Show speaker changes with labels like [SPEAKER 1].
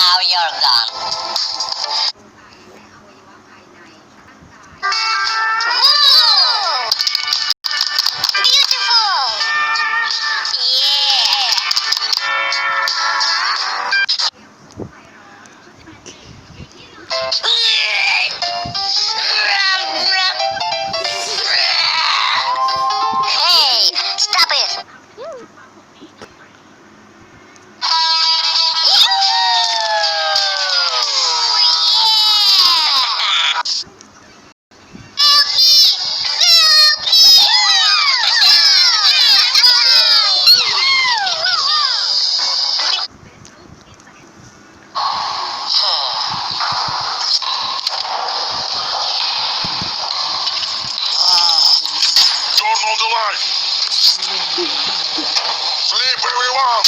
[SPEAKER 1] Now you're gone. Woo! Beautiful! Hey, stop it!
[SPEAKER 2] Turn on the light. Sleep everyone.